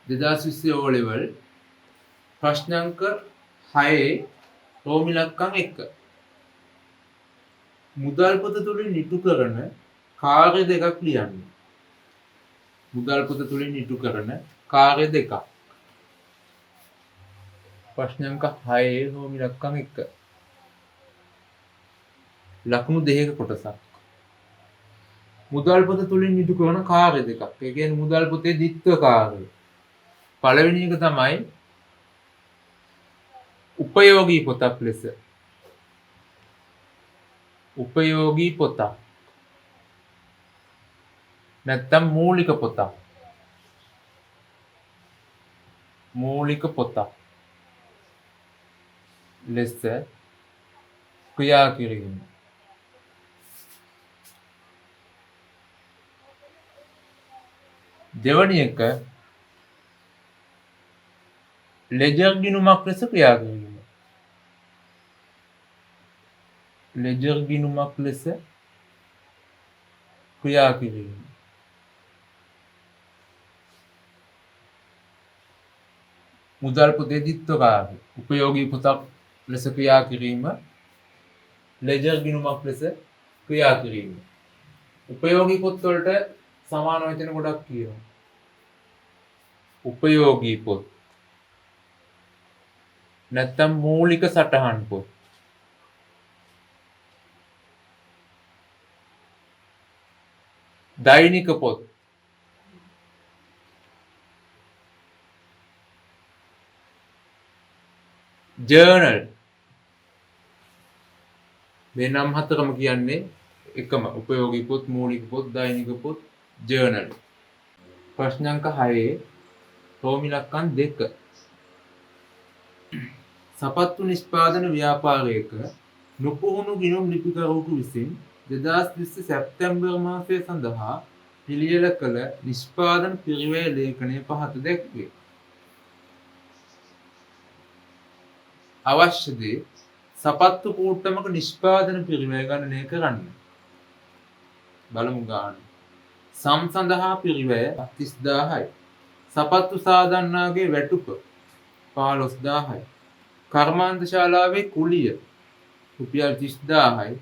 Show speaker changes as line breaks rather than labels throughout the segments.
2020 O level ප්‍රශ්න අංක 6 රෝම ඉලක්කම් 1 මුදල් පොත තුලින් ඉටු කරන කාර්ය දෙකක් ලියන්න. මුදල් පොත තුලින් ඉටු කරන කාර්ය දෙකක්. ප්‍රශ්න අංක 6 රෝම ඉලක්කම් 1 ලකුණු දෙකක කොටසක්. මුදල් පොත තුලින් ඉටු කරන කාර්ය දෙකක්. ඒ කියන්නේ මුදල් පොතේ ද්විත්ව කාර්යය. පළවෙනි එක තමයි උපයෝගී පොතක් ලෙස. උපයෝගී පොතක්. නැත්නම් මූලික පොතක්. මූලික පොතක් ලෙස ක්‍රියා කිරීම. දෙවැනි එක ලෙජර් ගිණුමක් ලෙස ක්‍රියා කිරීම. ලෙජර් ගිණුමක් ලෙස ක්‍රියා කිරීම. මුදල් පොතේ ද්විත්ව කාර්ය. උපයෝගී පොතක් ලෙස ක්‍රියා කිරීම. ලෙජර් ගිණුමක් ලෙස ක්‍රියා කිරීම. උපයෝගී පොත් වලට සමාන වචන ගොඩක් කියනවා. උපයෝගී පොත්. නැත්නම් මූලික සටහන් පොත්. දෛනික පොත්. ජර්නල්. මේ නම් හතරම කියන්නේ එකම උපයෝගී පොත්, මූලික පොත්, දෛනික පොත්, ජර්නල්. ප්‍රශ්න අංක 6 රෝම ඉලක්කම් 2 සපත්තු නිෂ්පාදන ව්‍යාපාරයක නුපුහුණු ගිණුම් ලිපිකරුවෙකු විසින් 2020 සැප්තැම්බර් මාසය සඳහා පිළියෙල කළ නිෂ්පාදන පිරිවැය ලේඛනය පහත දැක්වේ. අවශ්‍ය දේ සපත්තු කූට්ටමක නිෂ්පාදන පිරිවැය ගණනය කරන්න. බලමු ගාන. සම් සඳහා පිරිවැය 30000යි. සපත්තු සාදන්නාගේ වැටුප 15000යි. කර්මාන්ත ශාලාවේ කුලිය රුපියල් 30000යි.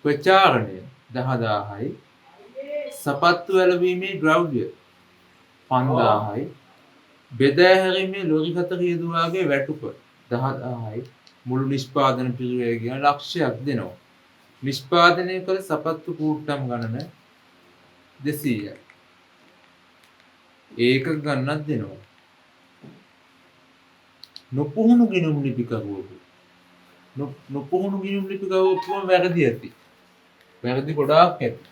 ප්‍රචාරණය 10000යි. සපත්තු ඇලවීමේ ද්‍රව්‍ය 5000යි. බෙදා හැරීමේ ලොරි 4 රියදුරාගේ වැටුප 10000යි. මුළු නිෂ්පාදන පිරිවැය කියන ලක්ෂයක් දෙනවා. නිෂ්පාදනය කළ සපත්තු කූට්ටම් ගණන 200යි. ඒක ගණනක් දෙනවා. නොපුහුණු ගිණුම් ලිපිකරුවෙකු. නොපුහුණු ගිණුම් ලිපිකරුවෙකුම වැරදි ඇති. වැරදි ගොඩාක් ඇති.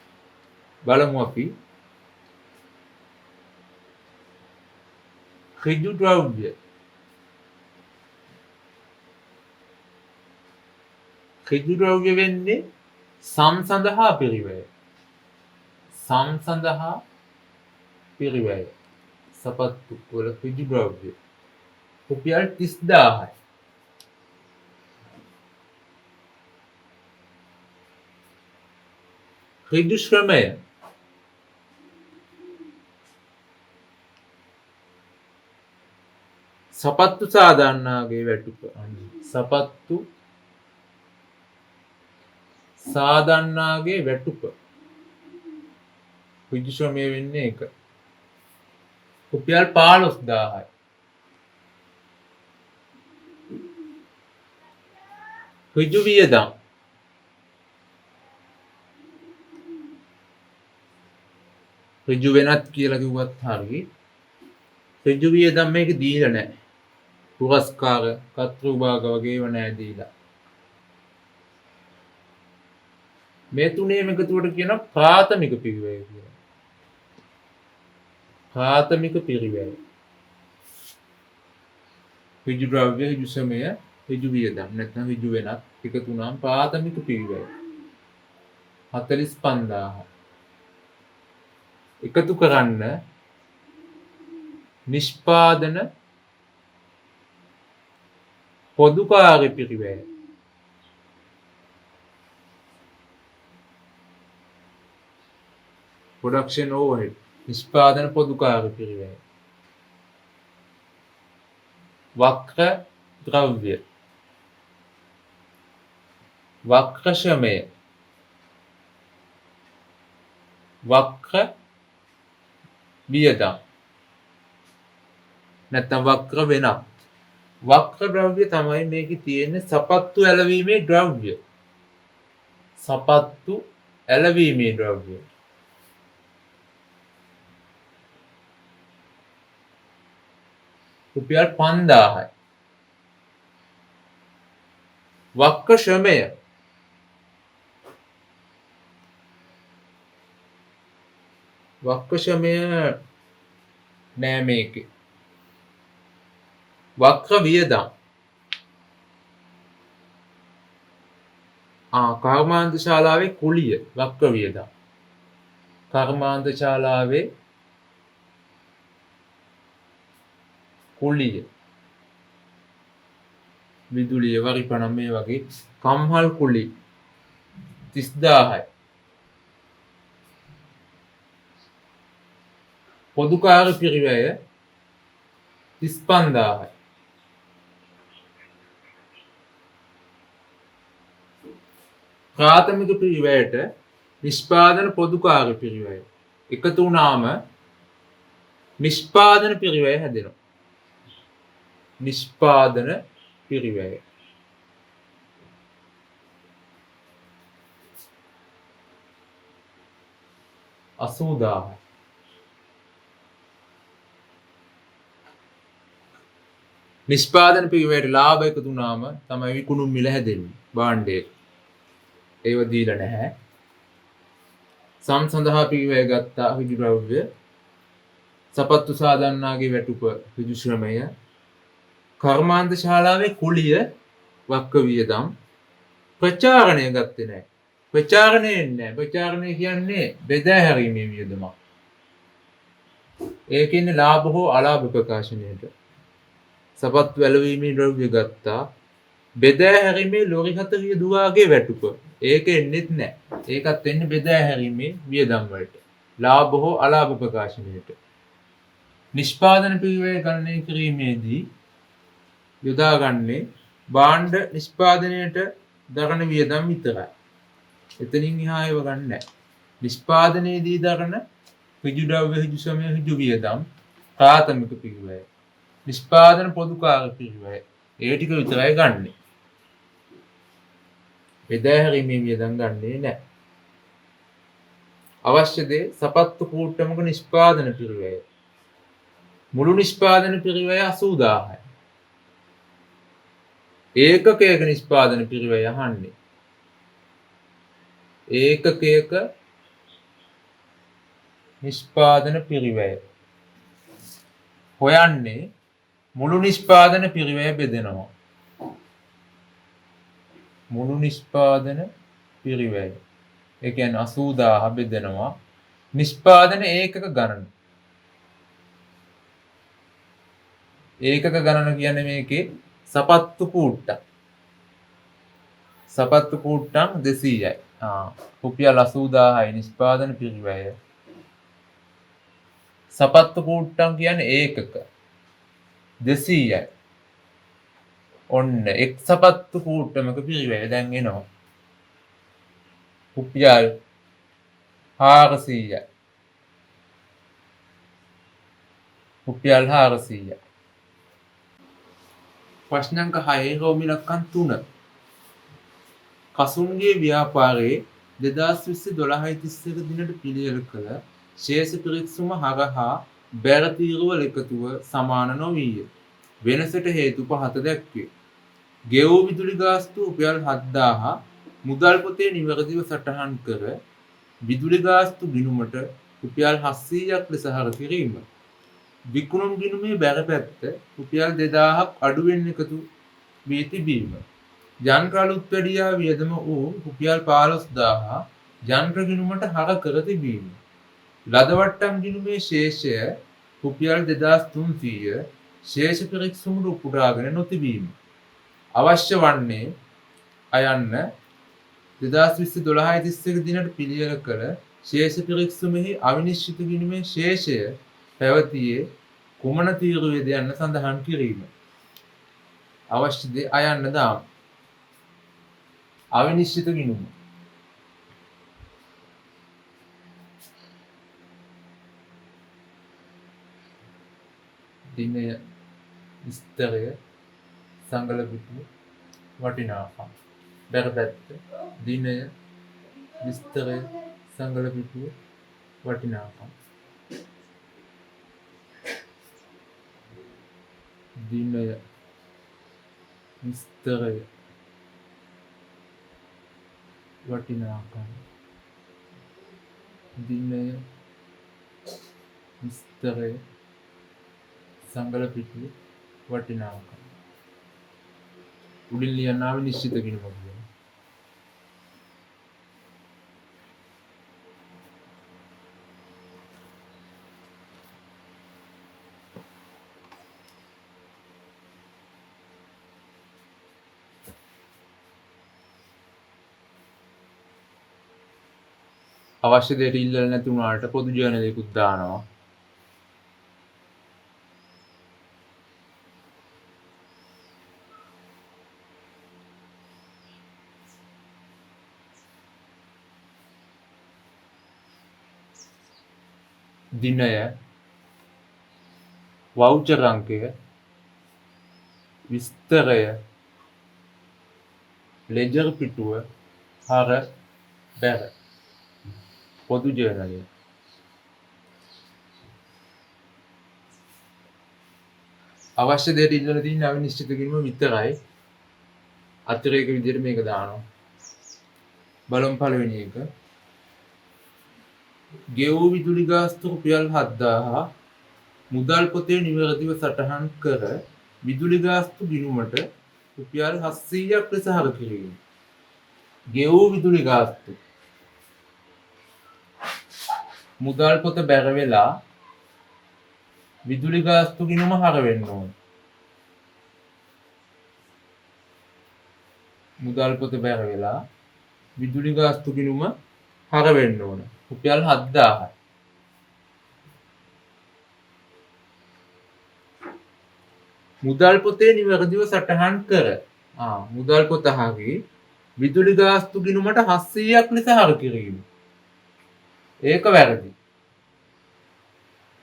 බලමු අපි. ඍජු ද්‍රව්‍ය. ඍජු ද්‍රව්‍ය වෙන්නේ සම් සඳහා පිරිවැය. සම් සඳහා පිරිවැය. සපත්තු වල ඍජු ද්‍රව්‍ය රුපියල් 30000යි. ඍජු ශ්‍රමය සපත්තු සාදන්නාගේ වැටුප. සපත්තු සාදන්නාගේ වැටුප ඍජු ශ්‍රමය වෙන්නේ එක. රුපියල් 15000යි. ඍජු වියදම් ඍජු වෙනත් කියලා කිව්වත් හරි. ඍජු වියදම් මේක දීලා නැහැ. පුරස්කාර, කතෘ භාග වගේ ඒවා නැහැ දීලා. මේ තුනේම එකතුවට කියනවා ප්‍රාථමික පිරිවැය කියලා. ප්‍රාථමික පිරිවැය. ඍජු ද්‍රව්‍ය, ඍජු ශ්‍රමය, ඍජු වියදම් නැත්නම් ඍජු වෙනත් එකතු වුණාම ප්‍රාථමික පිරිවැය 45000. එකතු කරන්න නිෂ්පාදන පොදු කාර්ය පිරිවැය production overhead නිෂ්පාදන පොදු කාර්ය පිරිවැය වක්‍ර ද්‍රව්‍ය වක්‍රශමය වක්‍ර වියදම් නැත්නම් වක්‍ර වෙනත් වක්‍ර ද්‍රව්‍ය තමයි මේකේ තියෙන්නේ සපත්තු ඇලවීමේ ද්‍රව්‍ය සපත්තු ඇලවීමේ ද්‍රව්‍ය රුපියල් 5000යි වක්‍ර ශ්‍රමය නෑ මේකේ වක්‍ර වියදම් කර්මාන්ත ශාලාවේ කුලිය වක්‍ර වියදම් කර්මාන්ත ශාලාවේ කුලිය විදුලිය වරිපණ මේ වගේ කම්හල් කුලි 30000යි පොදු කාර්ය පිරිවැය 35000යි ප්‍රාථමික පිරිවැයට නිෂ්පාදන පොදු කාර්ය පිරිවැය එකතු වුණාම නිෂ්පාදන පිරිවැය හැදෙනවා නිෂ්පාදන පිරිවැය 80000යි නිෂ්පාදන පිරිවැයට ලාභ එකතු වුණාම තමයි විකුණුම් මිල හැදෙන්නේ භාණ්ඩයේ ඒව දීලා නැහැ සඳහා පිරිවැය ගත්තා ඍජු ද්‍රව්‍ය සපත්තු සාදන්නාගේ වැටුප ඍජු ශ්‍රමය කර්මාන්ත ශාලාවේ කුලිය වක්‍ර වියදම් ප්‍රචාරණය ගත්තේ නැහැ ප්‍රචාරණය කියන්නේ බෙදා හැරීමේ වියදමක් ඒකින්නේ ලාභ හෝ අලාභ ප්‍රකාශනයට සපත්තු ඇලවීමේ ද්‍රව්‍ය ගත්තා බෙදා හැරීමේ ලොරි 4 දුවාගේ වැටුප ඒක එන්නේත් නැහැ ඒකත් වෙන්නේ බෙදා හැරීමේ වියදම් වලට ලාභ හෝ අලාභ ප්‍රකාශනයට නිෂ්පාදන පිරිවැය ගණනය කිරීමේදී යොදාගන්නේ භාණ්ඩ නිෂ්පාදනයට දරන වියදම් විතරයි එතනින් එහා ඒව ගන්න නැහැ නිෂ්පාදනයේදී දරන ඍජු ද්‍රව්‍ය ඍජු ශ්‍රමය ඍජු වියදම් ප්‍රාථමික පිරිවැය නිෂ්පාදන පොදු කාර්ය පිරිවැය ඒ ටික විතරයි ගන්නෙ. බෙදා හැරීමේ වියදම් ගන්නේ නැහැ. අවශ්‍ය දේ සපත්තු කූට්ටමක නිෂ්පාදන පිරිවැය. මුළු නිෂ්පාදන පිරිවැය 80000යි. ඒකකයක නිෂ්පාදන පිරිවැය අහන්නේ. ඒකකයක නිෂ්පාදන පිරිවැය හොයන්නේ මුළු නිෂ්පාදන පිරිවැය බෙදෙනවා. මුළු නිෂ්පාදන පිරිවැය. ඒ කියන්නේ 80000 බෙදෙනවා. නිෂ්පාදන ඒකක ගණන. ඒකක ගණන කියන්නේ මේකේ සපත්තු කූට්ටක්. සපත්තු කූට්ටම් 200යි. රුපියල් 80000යි නිෂ්පාදන පිරිවැය. සපත්තු කූට්ටම් කියන්නේ ඒකක 200යි. ඔන්න එක් සපත්තු කූට්ටමක පිරිවැය දැන් එනවා. රුපියල් 400යි. රුපියල් 400යි. ප්‍රශ්න අංක 6 රෝම ඉලක්කම් 3. කසුන්ගේ ව්‍යාපාරයේ 2020 12/31 දිනට පිළියෙල කළ ශේෂ පිරික්සුම හරහා බැර තීරුවල එකතුව සමාන නොවිය. වෙනසට හේතු පහත දැක්වේ. ගෙවූ විදුලි ගාස්තු රුපියල් 7000 මුදල් පොතේ නිවැරදිව සටහන් කර විදුලි ගාස්තු ගිණුමට රුපියල් 700ක් ලෙස හර කිරීම. විකුණුම් ගිණුමේ බැර පැත්ත රුපියල් 2000ක් අඩුවෙන් එකතු වී තිබීම. යන්ත්‍ර අලුත් වැඩියා වියදම වූ රුපියල් 15000 යන්ත්‍ර ගිණුමට හර කර තිබීම. ලද වට්ටම් ගිණුමේ ශේෂය රුපියල් 2300 ශේෂ පිරික්සුමට උපුටාගෙන නොතිබීම. අවශ්‍ය වන්නේ අයන්න 2020 12/31 දිනට පිළියෙල කළ ශේෂ පිරික්සුමෙහි අවිනිශ්චිත ගිණුමේ ශේෂය පැවතියේ කුමන තීරුවේද යන්න සඳහන් කිරීම. අවශ්‍ය දේ අයන්න දාමු. අවිනිශ්චිත ගිණුම. දිනය විස්තරය සංගල පිටුව වටිනාකම්. බැරපැත්ත දිනය විස්තරය සංගල පිටුව වටිනාකම්. දිනය විස්තරය වටිනාකම්. දිනය විස්තරය සංගල පිටුව වටිනාකම්. උඩින් ලියන්න අවිනිශ්චිත ගිණුම කියන්නේ. අවශ්‍ය දෙයට ඉල්ලලා නැති වුණාට පොදු ජර්නලයකුත් දානවා. දිනය වවුචර් අංකය විස්තරය ලෙජර් පිටුව හර බැර පොදු ජර්නලය. අවශ්‍ය දෙයට ඉල්ලලා තියෙන අවිනිශ්චිත ගිණුම විතරයි. අතිරේක විදිහට මේක දානවා. බලමු පළවෙනි එක. ගෙවූ විදුලි ගාස්තු රුපියල් 7000 මුදල් පොතේ නිවැරදිව සටහන් කර විදුලි ගාස්තු ගිණුමට රුපියල් 700ක් ලෙස හර කිරීම. ගෙවූ විදුලි ගාස්තු මුදල් පොත බැර වෙලා විදුලි ගාස්තු ගිණුම හර වෙන්න ඕන. මුදල් පොත බැර වෙලා විදුලි ගාස්තු ගිණුම හර වෙන්න ඕන. රුපියල් 7000යි. මුදල් පොතේ නිවැරදිව සටහන් කර මුදල් පොත හරි විදුලි ගාස්තු ගිණුමට 700ක් ලෙස හර කිරීම. ඒක වැරදි.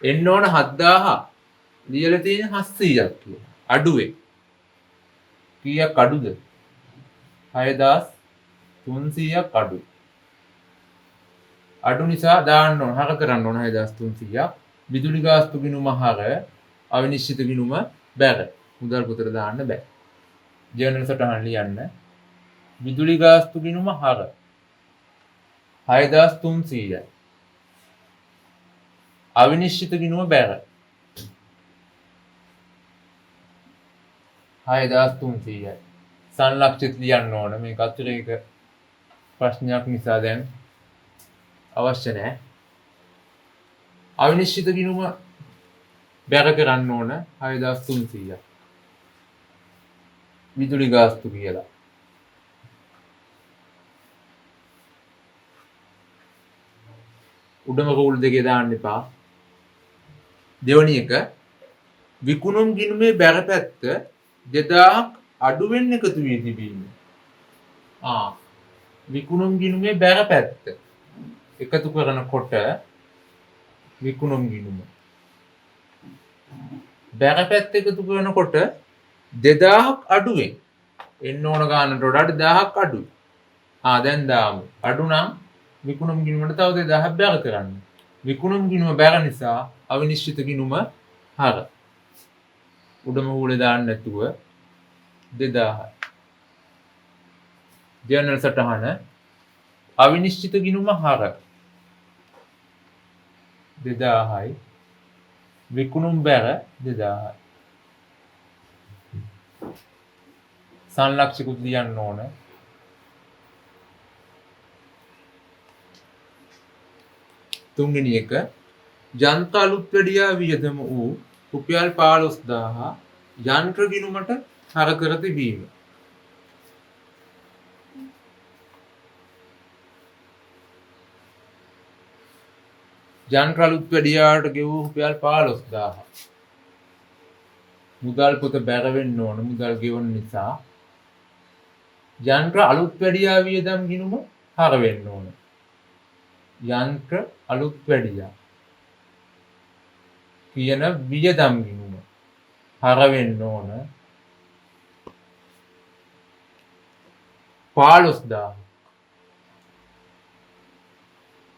එන්න ඕන 7000 ලියලා තියෙන 700ක් කියලා. අඩුවේ. කීයක් අඩුද? 6300ක් අඩුයි. අඩු නිසා දාන්න ඕන හර කරන්න ඕන 6300ක්. විදුලි ගාස්තු ගිණුම හර අවිනිශ්චිත ගිණුම බැර. මුදල් පොතට දාන්න බෑ. ජර්නල් සටහන් ලියන්න. විදුලි ගාස්තු ගිණුම හර 6300යි. අවිනිශ්චිත ගිණුම බැර 6300යි. සංලක්ෂිත ලියන්න ඕන. මේක අතිරේක ප්‍රශ්නයක් නිසා දැන් අවශ්‍ය නැහැ. අවිනිශ්චිත ගිණුම බැර කරන්න ඕන 6300යි. විදුලි ගාස්තු කියලා. උඩම රූල් දෙකේ දාන්න එපා. දෙවැනි එක විකුණුම් ගිණුමේ බැරපැත්ත 2000ක් අඩුවෙන් එකතු වී තිබීම. විකුණුම් ගිණුමේ බැරපැත්ත එකතු කරනකොට විකුණුම් ගිණුම බැරපැත්ත එකතු කරනකොට 2000ක් අඩුවෙන් එන්න ඕන ගානට වඩා 2000ක් අඩුයි. දැන් දාමු. අඩු නම් විකුණුම් ගිණුමට තව 2000ක් බැර කරන්න. විකුණුම් ගිණුම බැර නිසා අවිනිශ්චිත ගිණුම හර. උඩම හුලේ දාන්න නැතුව 2000යි. ජර්නල් සටහන අවිනිශ්චිත ගිණුම හර 2000යි. විකුණුම් බැර 2000යි. සංලක්ෂිකුත් ලියන්න ඕන. තුන්වෙනි එක යන්ත්‍ර අලුත් වැඩියා වියදම වූ රුපියල් 15000 යන්ත්‍ර ගිණුමට හර කර තිබීම. යන්ත්‍ර අලුත් වැඩියාට ගෙවූ රුපියල් 15000 මුදල් පොත බැර වෙන්න ඕන මුදල් ගෙවන නිසා. යන්ත්‍ර අලුත් වැඩියා වියදම් ගිණුම හර වෙන්න ඕන. යන්ත්‍ර අලුත් වැඩියා කියන වියදම් ගිණුම හර වෙන්න ඕන 15000.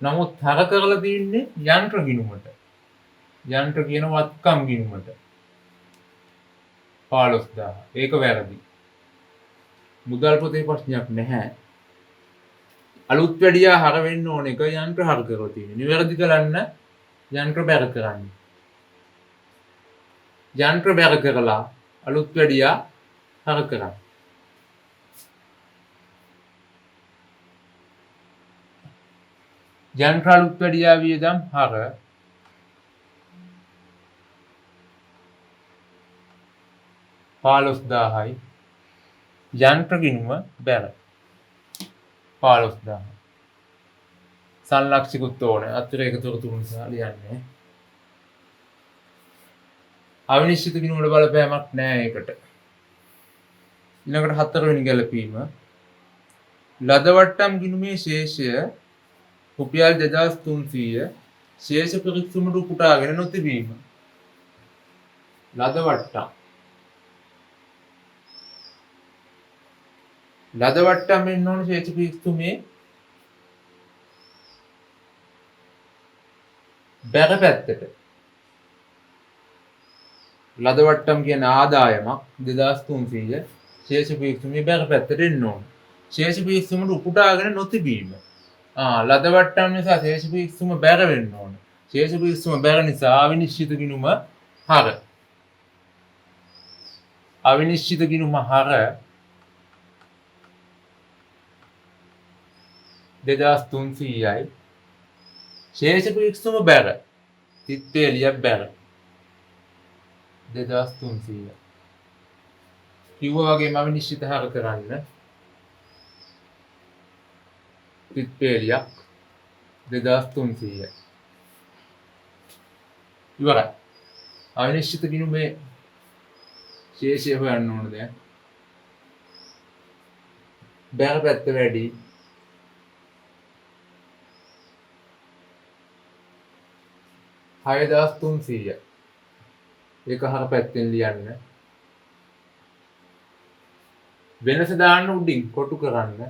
නමුත් හර කරලා තින්නේ යන්ත්‍ර ගිණුමට. යන්ත්‍ර කියන වත්කම් ගිණුමට 15000. ඒක වැරදි. මුදල් පොතේ ප්‍රශ්නයක් නැහැ. අලුත් වැඩියා හර වෙන්න ඕන එක යන්ත්‍ර හර කරලා තියෙන්නේ. නිවැරදි කරන්න යන්ත්‍ර බැර කරන්න. යන්ත්‍ර බැර කරලා අලුත් වැඩියා හර කරන්න. යන්ත්‍ර අලුත් වැඩියා වියදම් හර 15000යි. යන්ත්‍ර ගිණුම බැර 15000. සංලක්ෂිකුත් ඕනේ. අතිරේක තොරතුරු නිසා ලියන්නේ. අවිනිශ්චිත ගිණුමට බලපෑමක් නැහැ ඒකට. ඊළඟට 4 වෙනි ගැලපීම. ලද වට්ටම් ගිණුමේ ශේෂය රුපියල් 2300 ශේෂ පිරික්සුමට උපුටාගෙන නොතිබීම. ලද වට්ටම්. ලද වට්ටම් වෙන්න ඕන ශේෂ පිරික්සුමේ බැර පැත්තට. ලද වට්ටම් කියන ආදායමක් 2300 ශේෂ පිරික්සුමේ බැර පැත්තට එන්න ඕන. ශේෂ පිරික්සුමට උපුටාගෙන නොතිබීම. ලද වට්ටම් නිසා ශේෂ පිරික්සුම බැර වෙන්න ඕන. ශේෂ පිරික්සුම බැර නිසා අවිනිශ්චිත ගිණුම හර. අවිනිශ්චිත ගිණුම හර 2300යි. ශේෂ පිරික්සුම බැර. තිත්තේලියක් බැර. 2300. කිව්වා වගේම අවිනිශ්චිත හර කරන්න. තිත්තේලියක් 2300. ඉවරයි. අවිනිශ්චිත ගිණුමේ ශේෂය හොයන්න ඕන දැන්. බැර පැත්ත වැඩි. 6300. ඒක හර පැත්තෙන් ලියන්න. වෙනස දාන්න උඩින් කොටු කරන්න.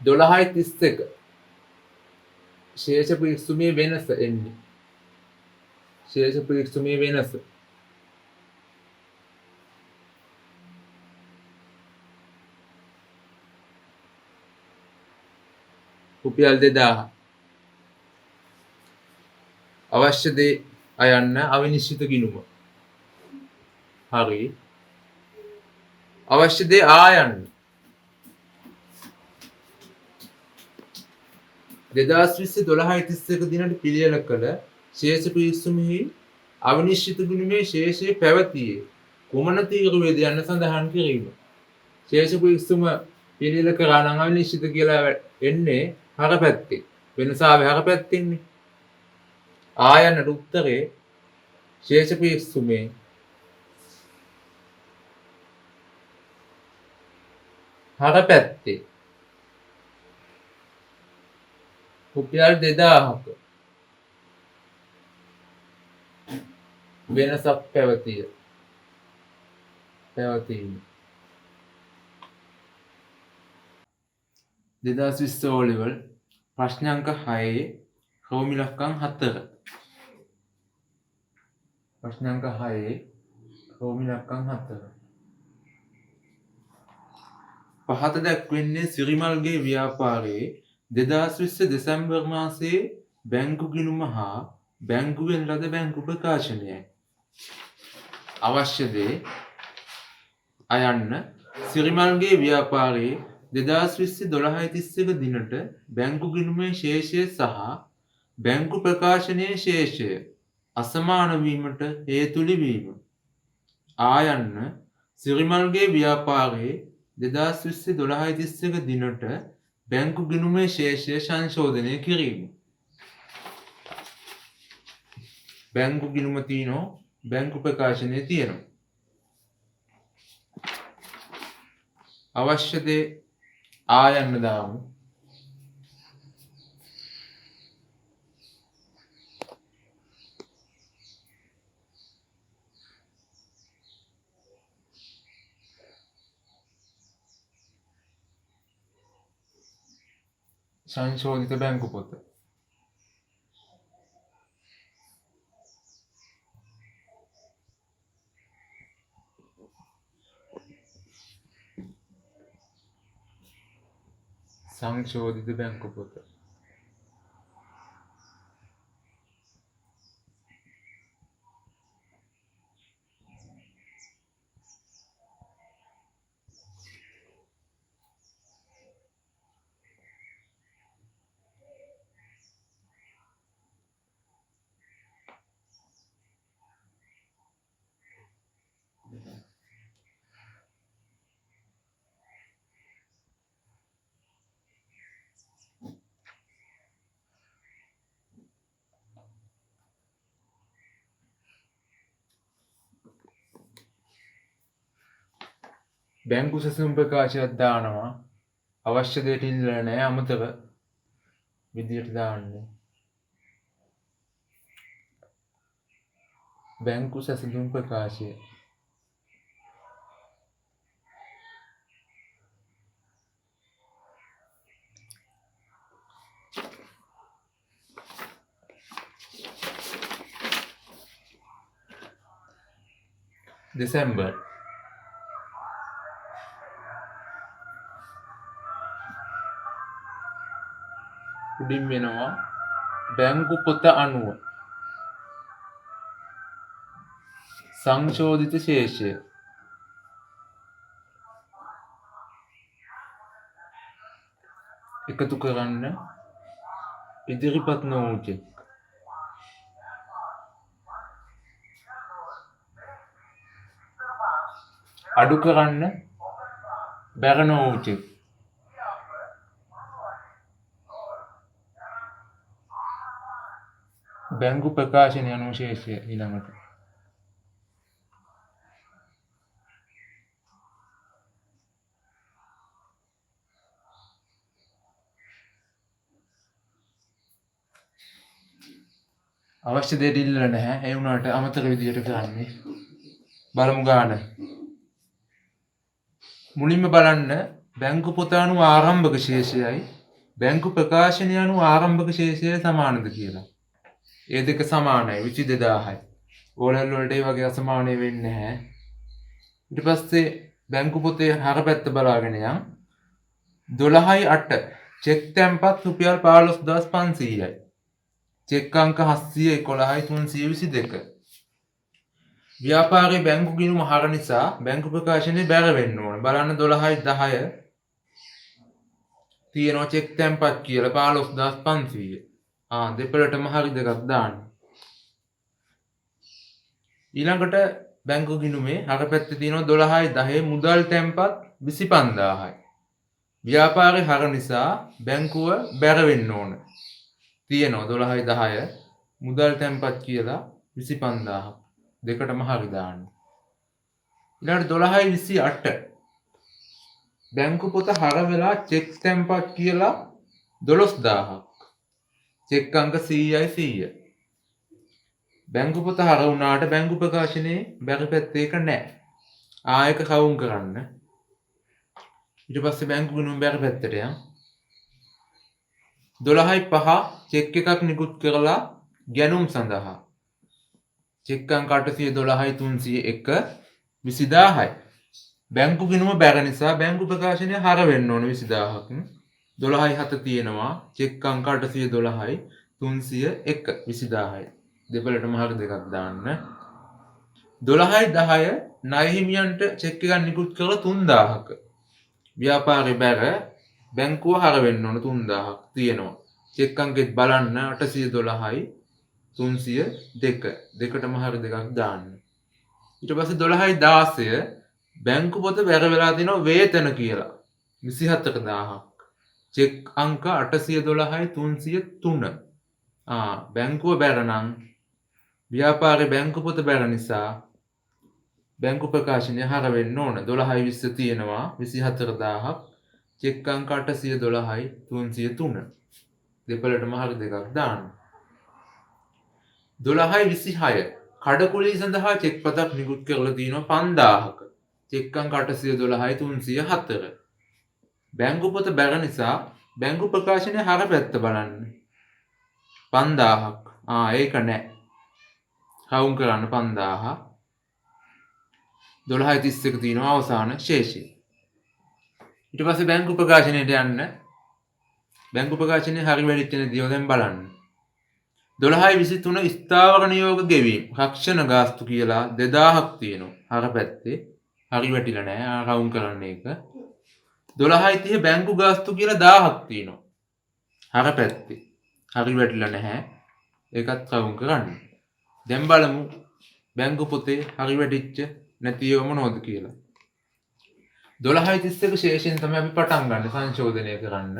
12.31 ශේෂ පිරික්සුමේ වෙනස එන්නේ. ශේෂ පිරික්සුමේ වෙනස. රුපියල් 2000. අවශ්‍ය දේ අයන්න අවිනිශ්චිත ගිණුම. හරි. අවශ්‍ය දේ ආයන්න 2020 12.31 දිනට පිළියෙල කළ ශේෂ පිරික්සුමෙහි අවිනිශ්චිත ගිණුමේ ශේෂය පැවතියේ කුමන තීරුවේද යන්න සඳහන් කිරීම. ශේෂ පිරික්සුම පිළියෙල කරා නම් අවිනිශ්චිත කියලා එන්නේ හර පැත්තේ. වෙනස ආවේ හර පැත්තෙන්නේ. ආයන්නට උත්තරේ ශේෂ පිරික්සුමේ හර පැත්තේ රුපියල් 2000ක වෙනසක් පැවතිය. පැවතීම 2020 O level ප්‍රශ්න අංක 6 රෝමි ඉලක්කම් 4. ප්‍රශ්න අංක 6 රෝමි ඉලක්කම් 4. පහත දැක්වෙන්නේ සිරිමල්ගේ ව්‍යාපාරයේ 2020 දෙසැම්බර් මාසයේ බැංකු ගිණුම හා බැංකුවෙන් ලද බැංකු ප්‍රකාශනයයි. අවශ්‍ය දේ අයන්න සිරිමල්ගේ ව්‍යාපාරයේ 2020 12.31 දිනට බැංකු ගිණුමේ ශේෂය සහ බැංකු ප්‍රකාශනයේ ශේෂය අසමාන වීමට හේතු ලිවීම. ආයන්න සිරිමල්ගේ ව්‍යාපාරයේ 2020 12.31 දිනට බැංකු ගිණුමේ ශේෂය සංශෝධනය කිරීම. බැංකු ගිණුම තියෙනවා. බැංකු ප්‍රකාශනයේ තියෙනවා. අවශ්‍ය දේ ආයන්න දාමු. සංශෝධිත බැංකු පොත. සංශෝධිත බැංකු පොත. බැංකු සැසුම් ප්‍රකාශයක් දානවා. අවශ්‍ය දෙයට ඉල්ලලා නැහැ. අමතක විදියට දාන්නේ. බැංකු සැසුම් ප්‍රකාශය. දෙසැම්බර් උඩින් වෙනවා බැංකු පොත අනුව සංශෝධිත ශේෂය එකතු කරන්න ඉදිරිපත් නොවූ චෙක් අඩු කරන්න බැර නොවූ චෙක් බැංකු ප්‍රකාශනය අනුව ශේෂය ඊළඟට අවශ්‍ය දෙයට ඉල්ලලා නැහැ. ඒ වුණාට අමතක විදියට කරන්නේ. බලමු ගාන. මුලින්ම බලන්න බැංකු පොත අනුව ආරම්භක ශේෂයයි බැංකු ප්‍රකාශනය අනුව ආරම්භක ශේෂයයි සමානද කියලා. ඒ දෙක සමානයි 22000යි. ඕලෙල් වලට ඒ වගේ අසමානය වෙන්නේ නැහැ. ඊට පස්සේ බැංකු පොතේ හර පැත්ත බලාගෙන යන් 12/8 චෙක් තැන්පත් රුපියල් 15500යි. චෙක් අංක 711.322. ව්‍යාපාරයේ බැංකු ගිණුම හර නිසා බැංකු ප්‍රකාශනයේ බැර වෙන්න ඕන. බලන්න 12/10 තියෙනවා චෙක් තැන්පත් කියලා 15500. දෙපළටම හරි දෙකක් දාන්න. ඊළඟට බැංකු ගිණුමේ හර පැත්තේ තියෙනවා 12/10 මුදල් තැන්පත් 25000යි. ව්‍යාපාරයේ හර නිසා බැංකුව බැර වෙන්න ඕන. තියෙනවා 12/10 මුදල් තැන්පත් කියලා 25000ක්. දෙකටම හරි දාන්න. ඊළඟට 12/28 බැංකු පොත හර වෙලා චෙක් තැන්පත් කියලා 12000ක්. චෙක් අංක 100යි 100. බැංකු පොත හර වුණාට බැංකු ප්‍රකාශනයේ බැරි පැත්තේ එක නැහැ. ආයක කවුම් කරන්න. ඊට පස්සේ බැංකු ගිණුම බැරි පැත්තට යන්න. 12/5 චෙක් එකක් නිකුත් කරලා ගැනුම් සඳහා. චෙක් අංක 812.301 20000යි. බැංකු ගිණුම බැර නිසා බැංකු ප්‍රකාශනය හර වෙන්න ඕන 20000ක්. 12/7 තියෙනවා චෙක් අංක 812යි 301 20000යි. දෙපළටම හරි දෙකක් දාන්න. 12/10 ණය හිමියන්ට චෙක් එකක් නිකුත් කරලා 3000ක. ව්‍යාපාරේ බැර බැංකුව හර වෙන්න ඕන 3000ක් තියෙනවා. චෙක් අංකෙත් බලන්න 812යි 302. දෙකටම හරි දෙකක් දාන්න. ඊට පස්සේ 12/16 බැංකු පොත බැර වෙලා තිනවා වේතන කියලා 27000ක්. චෙක් අංක 812යි 303. බැංකුව බැර නම් ව්‍යාපාරේ බැංකු පොත බැර නිසා බැංකු ප්‍රකාශනය හර වෙන්න ඕන. 12යි 20 තියෙනවා 24000ක්. චෙක් අංක 812යි 303. දෙපළටම හරි දෙකක් දාන්න. 12යි 26 කඩකුලී සඳහා චෙක් පතක් නිකුත් කරලා තියෙනවා 5000ක. චෙක් අංක 812යි 304. බැංකු පොත බැර නිසා බැංකු ප්‍රකාශනය හර පැත්ත බලන්න. 5000ක්. ඒක නෑ. කවුන් කරන්න 5000. 12.31 තියෙනවා අවසාන ශේෂය. ඊට පස්සේ බැංකු ප්‍රකාශනයට යන්න. බැංකු ප්‍රකාශනයේ හරි වැඩිච්ච නැතිව දැන් බලන්න. 12.23 ස්ථාවර නියෝග ගෙවීම. රක්ෂණ ගාස්තු කියලා 2000ක් තියෙනවා. හර පැත්තේ. හරි වැටිලා නෑ. කවුන් කරන්න ඒක. 12.30 බැංකු ගාස්තු කියලා 1000ක් තියෙනවා. හර පැත්තේ. හරි වැටිලා නැහැ. ඒකත් කවුන් කරන්න. දැන් බලමු බැංකු පොතේ හරි වැටිච්ච නැතිව මොනවද කියලා. 12.31 ශේෂයෙන් තමයි අපි පටන් ගන්න සංශෝධනය කරන්න.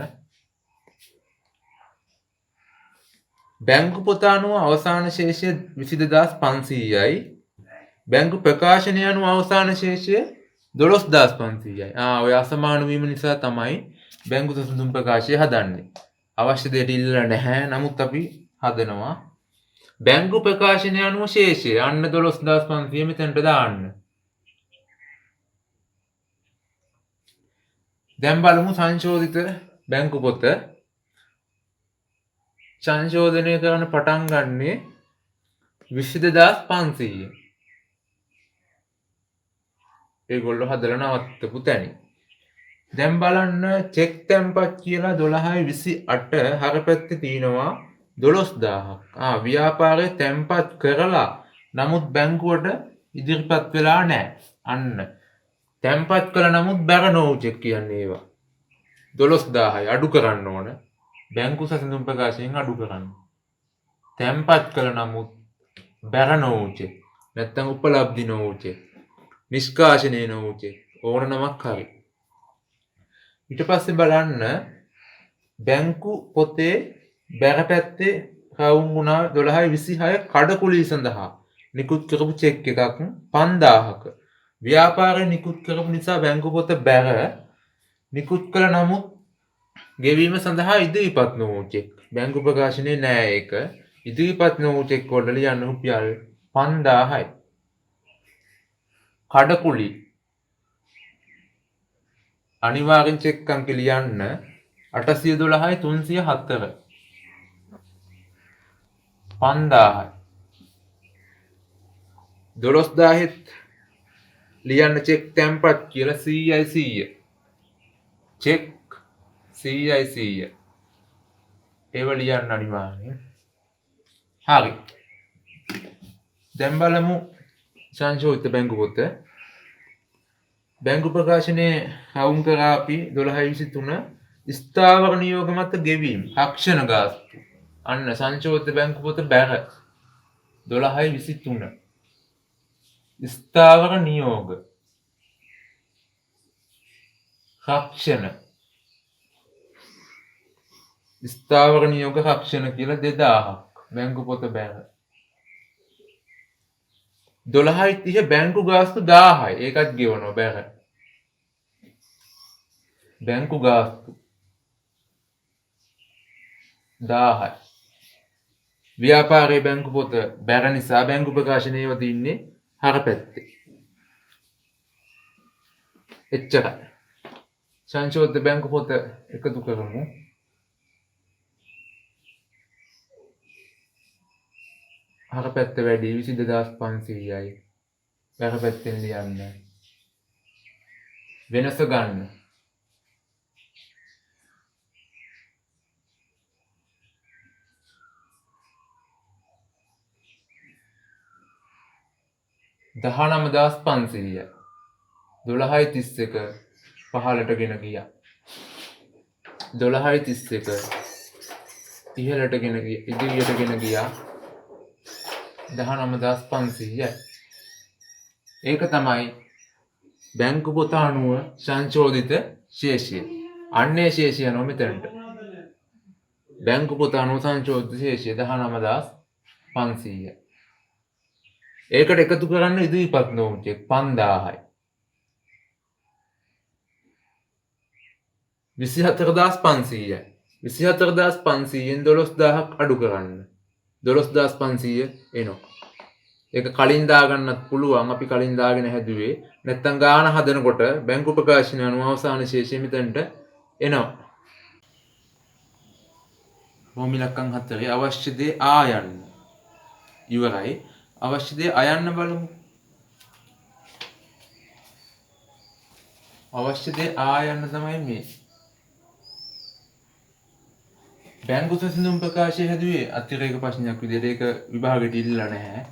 බැංකු පොත අනුව අවසාන ශේෂය 22500යි. බැංකු ප්‍රකාශනය අනුව අවසාන ශේෂය 12500යි. ඔය අසමාන වීම නිසා තමයි බැංකු සසඳුන් ප්‍රකාශය හදන්නේ. අවශ්‍ය දෙයට ඉල්ලලා නැහැ. නමුත් අපි හදනවා. බැංකු ප්‍රකාශනය අනුව ශේෂය අන්න 12500 මෙතනට දාන්න. දැන් බලමු සංශෝධිත බැංකු පොත. සංශෝධනය කරන්න පටන් ගන්නේ 22500. ඒගොල්ලෝ හදලා නවත්තපු තැන. දැන් බලන්න චෙක් තැන්පත් කියලා 12.28 හර පැත්තේ තියෙනවා 12000ක්. ව්‍යාපාරේ තැන්පත් කරලා නමුත් බැංකුවට ඉදිරිපත් වෙලා නැහැ. අන්න තැන්පත් කළ නමුත් බැර නොවු චෙක් කියන්නේ ඒවා. 12000යි අඩු කරන්න ඕන. බැංකු සසඳුන් ප්‍රකාශයෙන් අඩු කරන්න. තැන්පත් කළ නමුත් බැර නොවු චෙක්. නැත්තම් උපලබ්ධි නොවු චෙක්. නිෂ්කාශනය නොවු චෙක්. ඕන නමක් හරි. ඊට පස්සේ බලන්න බැංකු පොතේ බැර පැත්තේ කවුන් වුණා 12.26 කඩකුලී සඳහා නිකුත් කරපු චෙක් එකක් 5000ක. ව්‍යාපාරේ නිකුත් කරපු නිසා බැංකු පොත බැර නිකුත් කළ නමුත් ගෙවීම සඳහා ඉදිරිපත් නොවු චෙක්. බැංකු ප්‍රකාශනයේ නෑ ඒක. ඉදිරිපත් නොවු චෙක් වලට ලියන්න රුපියල් 5000යි. කඩකුලි අනිවාර්යෙන් චෙක් අංක ලියන්න 812යි 304. 5000යි. 12000ත් ලියන්න චෙක් තැන්පත් කියලා 100යි 100. චෙක් 100යි 100. ඒව ලියන්න අනිවාර්යෙන්. හරි. දැන් බලමු සංශෝධිත බැංකු පොත. බැංකු ප්‍රකාශනයේ හවුම් කරා අපි 12.23 ස්ථාවර නියෝග මත ගෙවීම. රක්ෂණ ගාස්තු. අන්න සංශෝධිත බැංකු පොත බැර 12.23 ස්ථාවර නියෝග රක්ෂණ ස්ථාවර නියෝග රක්ෂණ කියලා 2000ක් බැංකු පොත බැර 12.30 බැංකු ගාස්තු 1000යි ඒකත් ගෙවනවා බැර බැංකු ගාස්තු 1000යි ව්‍යාපාරයේ බැංකු පොත බැර නිසා බැංකු ප්‍රකාශනයේ වදින්නේ හර පැත්තේ එච්චරයි සංශෝධිත බැංකු පොත එකතු කරමු හර පැත්ත වැඩි 22500යි බැර පැත්තෙන් ලියන්න වෙනස ගන්න දහනමදස් 500යි 12.31 පහලට ගෙන ගියා 12.31 ඉහළට ගෙන ගියා ඉදිරියට ගෙන ගියා 19500යි ඒක තමයි බැංකු පොත අනුව සංශෝධිත ශේෂය අන්නේ ශේෂය නෝ මෙතනට බැංකු පොත අනුව සංශෝධිත ශේෂය 19500යි ඒකට එකතු කරන්න ඉදිරිපත් නොවුණු චෙක් 5000යි. 24500යි. 24500න් 12000ක් අඩු කරන්න. 12500 එනවා. ඒක කලින් දාගන්නත් පුළුවන්. අපි කලින් දාගෙන හැදුවේ. නැත්තම් ගාන හදනකොට බැංකු ප්‍රකාශනය අනුව අවසාන ශේෂය මෙතනට එනවා. භූමි ඉලක්කම් 4 අවශ්‍ය දේ ආයන්න. ඉවරයි. අවශ්‍ය දේ අයන්න බලමු. අවශ්‍ය දේ ආයන්න තමයි මේ. බැංකු සැසඳුම් ප්‍රකාශය හැදුවේ අතිරේක ප්‍රශ්නයක් විදිහට. ඒක විභාගෙට ඉල්ලලා නැහැ.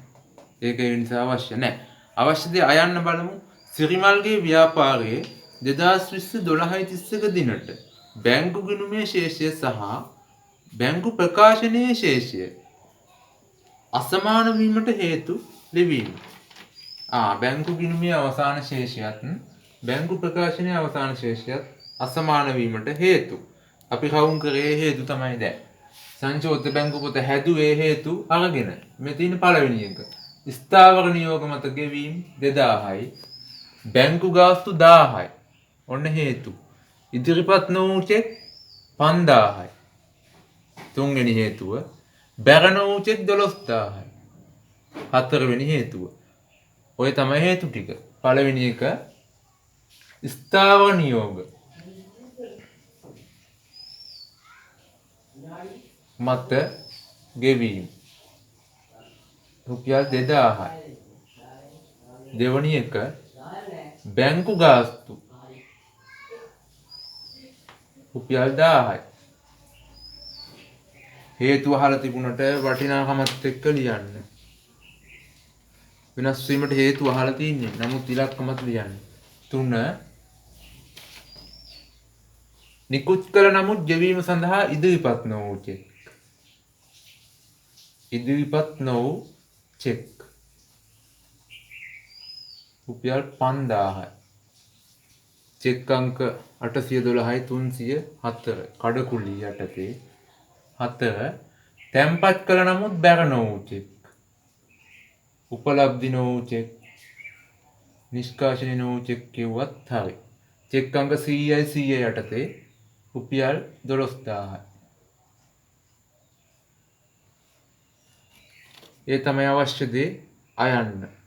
ඒක ඒ නිසා අවශ්‍ය නැහැ. අවශ්‍ය දේ අයන්න බලමු. සිරිමල්ගේ ව්‍යාපාරයේ 2020 12/31 දිනට බැංකු ගිණුමේ ශේෂය සහ බැංකු ප්‍රකාශනයේ ශේෂය අසමාන වීමට හේතු ලැබීම. බැංකු ගිණුමේ අවසාන ශේෂයත් බැංකු ප්‍රකාශනයේ අවසාන ශේෂයත් අසමාන වීමට හේතු. අපි කවුම් කරේ හේතු තමයි දැන්. සංචෝදිත බැංකු පොත හැදුවේ හේතු අරගෙන. මේ තියෙන පළවෙනි එක. ස්ථාවර නියෝග මත ගෙවීම් 2000යි. බැංකු ගාස්තු 1000යි. ඔන්න හේතු. ඉදිරිපත් නොවූ චෙක් 5000යි. තුන්වෙනි හේතුව බැර නොවූ චෙක් 12000යි. හතරවෙනි හේතුව. ඔය තමයි හේතු ටික. පළවෙනි එක ස්ථාවර නියෝග මත ගෙවීම රුපියල් 2000යි. දෙවැනි එක බැංකු ගාස්තු රුපියල් 1000යි. හේතු අහලා තිබුණට වටිනාකමත් එක්ක ලියන්න. වෙනස් වීමට හේතු අහලා තින්නේ. නමුත් ඉලක්කමත් ලියන්න. 3 නිකුත් කළ නමුත් ගෙවීම සඳහා ඉදිරිපත් නොවූ චෙක්. ඉදිරිපත් නොවූ චෙක් රුපියල් 5000යි. චෙක් අංක 812යි 304 කඩකුලි යටතේ 4 තැන්පත් කළ නමුත් බැර නොවූ චෙක්. උපලබ්ධි නොවූ චෙක් නිෂ්කාශනය නොවූ චෙක් කිව්වත් හරි. චෙක් අංක 100යි 100 යටතේ රුපියල් 12000යි. ඒ තමයි අවශ්‍ය දේ අයන්න.